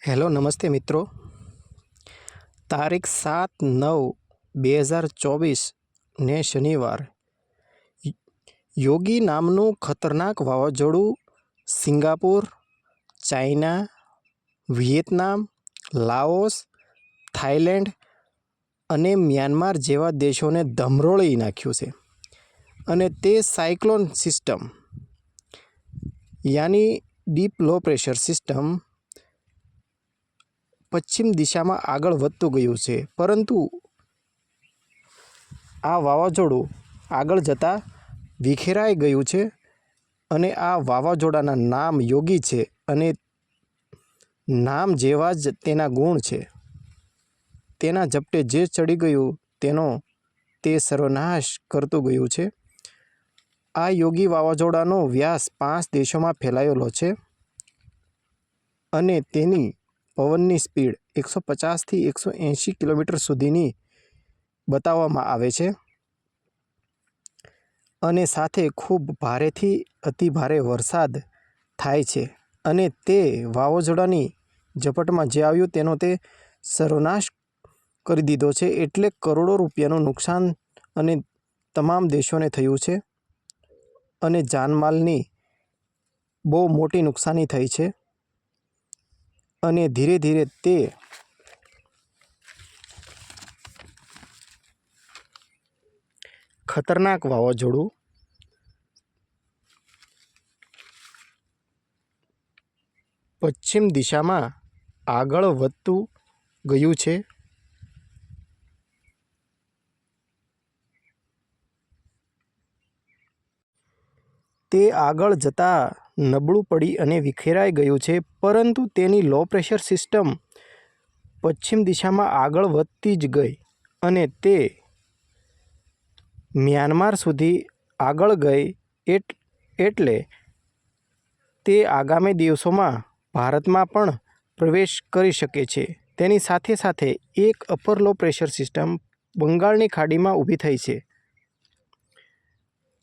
Hello નમસ્તે મિત્રો। તારીખ 7/9/2024 ને શનિવાર યોગી નામનું ખતરનાક વાવાઝોડું Singapore, China, Vietnam, Laos, Thailand અને મ્યાનમાર જેવા દેશોને ધમરોળી નાખ્યું છે। અને તે સાયક્લોન સિસ્ટમ યાની ડીપ લો પ્રેશર સિસ્ટમ પશ્ચિમ દિશામાં આગળ વધતું ગયું છે, પરંતુ આ વાવાઝોડું આગળ જતાં વિખેરાઈ ગયું છે અને આ વાવાઝોડાના નામ યોગી છે અને નામ જેવા જ તેના ગુણ છે। તેના ઝપટે જે ચડી ગયું તે સર્વનાશ કરતું ગયું છે। આ યોગી વાવાઝોડાનો વ્યાસ 5 દેશોમાં ફેલાયેલો છે અને તેની પવનની સ્પીડ 150થી 180 કિલોમીટર સુધીની બતાવવામાં આવે છે અને સાથે ખૂબ ભારેથી અતિભારે વરસાદ થાય છે અને તે વાવાઝોડાની ઝપટમાં જે આવ્યું તેનો તે સર્વનાશ કરી દીધો છે। એટલે કરોડો રૂપિયાનું નુકસાન અને તમામ દેશોને થયું છે અને જાનમાલની બહુ મોટી નુકસાની થઈ છે અને ધીરે ધીરે તે ખતરનાક વાવાઝોડું પશ્ચિમ દિશામાં આગળ વધતું ગયું છે। તે આગળ જતાં નબળું પડી અને વિખેરાઈ ગયું છે, પરંતુ તેની લો પ્રેશર સિસ્ટમ પશ્ચિમ દિશામાં આગળ વધતી જ ગઈ અને તે મ્યાનમાર સુધી આગળ ગઈ, એટલે તે આગામી દિવસોમાં ભારતમાં પણ પ્રવેશ કરી શકે છે। તેની સાથે સાથે એક અપર લો પ્રેશર સિસ્ટમ બંગાળની ખાડીમાં ઊભી થઈ છે।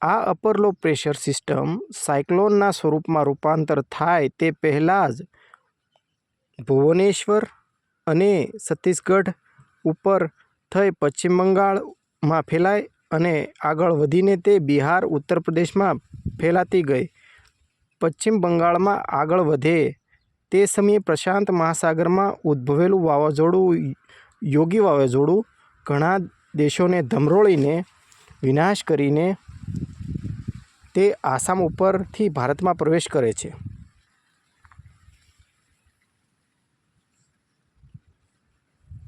આ અપર લો પ્રેશર સિસ્ટમ સાયક્લોનના સ્વરૂપમાં રૂપાંતર થાય તે પહેલાં જ ભુવનેશ્વર અને છત્તીસગઢ ઉપર થઈ પશ્ચિમ બંગાળમાં ફેલાઈ અને આગળ વધીને તે બિહાર, ઉત્તર પ્રદેશમાં ફેલાતી ગઈ। પશ્ચિમ બંગાળમાં આગળ વધે તે સમયે પ્રશાંત મહાસાગરમાં ઉદ્ભવેલું વાવાઝોડું યોગી વાવાઝોડું ઘણા દેશોને ધમરોળીને વિનાશ કરીને તે આસામ ઉપરથી ભારતમાં પ્રવેશ કરે છે।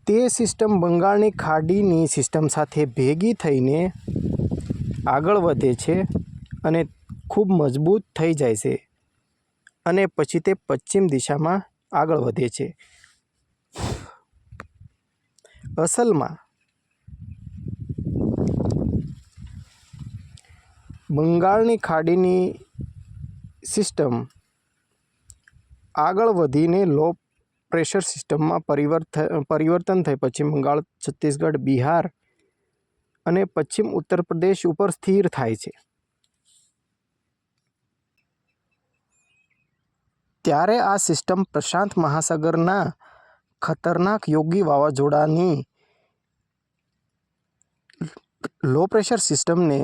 તે સિસ્ટમ બંગાળની ખાડીની સિસ્ટમ સાથે ભેગી થઈને આગળ વધે છે અને ખૂબ મજબૂત થઈ જાય છે અને પછી તે પશ્ચિમ દિશામાં આગળ વધે છે। અસલમાં બંગાળની ખાડીની સિસ્ટમ આગળ વધીને લો પ્રેશર સિસ્ટમમાં પરિવર્તન થઈ પશ્ચિમ બંગાળ, છત્તીસગઢ, બિહાર અને પશ્ચિમ ઉત્તર પ્રદેશ ઉપર સ્થિર થાય છે। ત્યારે આ સિસ્ટમ પ્રશાંત મહાસાગરના ખતરનાક યોગી વાવાઝોડાની લો પ્રેશર સિસ્ટમને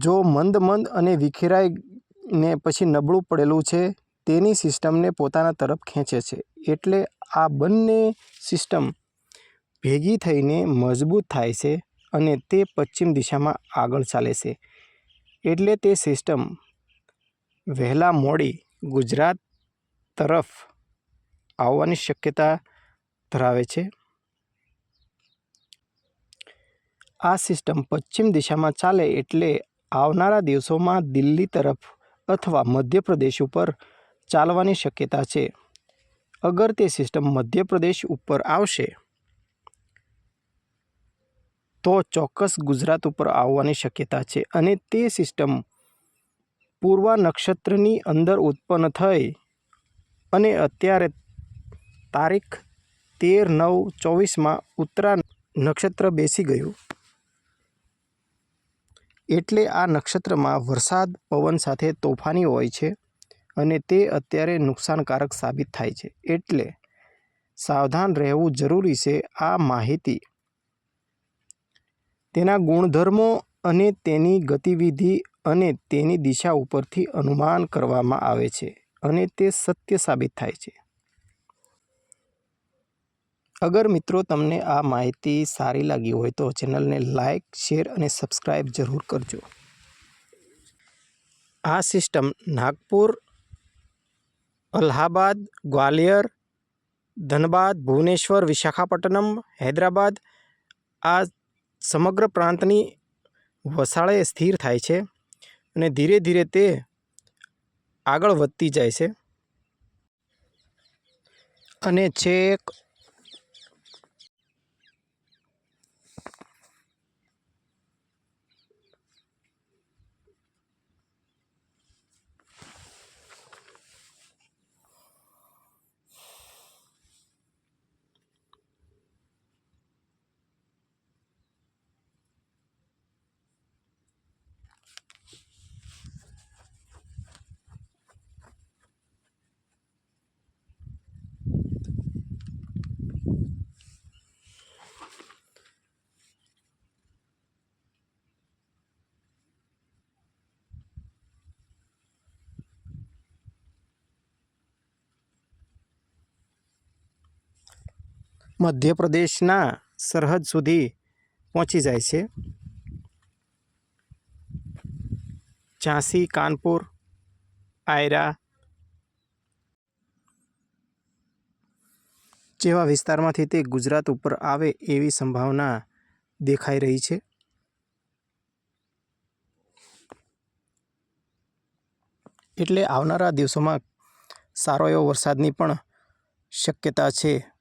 જો મંદ અને વિખેરાઈને પછી નબળું પડેલું છે તેની સિસ્ટમને પોતાના તરફ ખેંચે છે। એટલે આ બંને સિસ્ટમ ભેગી થઈને મજબૂત થાય છે અને તે પશ્ચિમ દિશામાં આગળ ચાલે છે। એટલે તે સિસ્ટમ વહેલા મોડી ગુજરાત તરફ આવવાની શક્યતા ધરાવે છે। આ સિસ્ટમ પશ્ચિમ દિશામાં ચાલે એટલે આવનારા દિવસોમાં દિલ્હી તરફ અથવા મધ્યપ્રદેશ ઉપર ચાલવાની શક્યતા છે। અગર તે સિસ્ટમ મધ્યપ્રદેશ ઉપર આવશે તો ચોક્કસ ગુજરાત ઉપર આવવાની શક્યતા છે અને તે સિસ્ટમ પૂર્વા નક્ષત્રની અંદર ઉત્પન્ન થઈ અને અત્યારે તારીખ 13/9/24 ઉત્તરા નક્ષત્ર બેસી ગયું। એટલે આ નક્ષત્રમાં વરસાદ પવન સાથે તોફાની હોય છે અને તે અત્યારે નુકસાનકારક સાબિત થાય છે. એટલે સાવધાન રહેવું જરૂરી છે. આ માહિતી તેના ગુણધર્મો અને તેની ગતિવિધિ અને તેની દિશા ઉપરથી અનુમાન કરવામાં આવે છે અને તે સત્ય સાબિત થાય છે. અગર મિત્રો તમને આ માહિતી સારી લાગી હોય તો ચેનલને લાઇક, શેર અને સબસ્ક્રાઈબ જરૂર કરજો. આ સિસ્ટમ નાગપુર, અલ્હાબાદ, ગ્વાલિયર, ધનબાદ, ભુવનેશ્વર, વિશાખાપટ્ટનમ, હૈદરાબાદ આ સમગ્ર પ્રાંતની વસાળે સ્થિર થાય છે અને ધીરે ધીરે તે આગળ વધતી જાય છે અને છેક મધ્યપ્રદેશના સરહદ સુધી પહોંચી જાય છે. ઝાંસી, કાનપુર, આયરા જેવા વિસ્તારમાંથી તે ગુજરાત ઉપર આવે એવી સંભાવના દેખાઈ રહી છે. એટલે આવનારા દિવસોમાં સારો એવો વરસાદની પણ શક્યતા છે.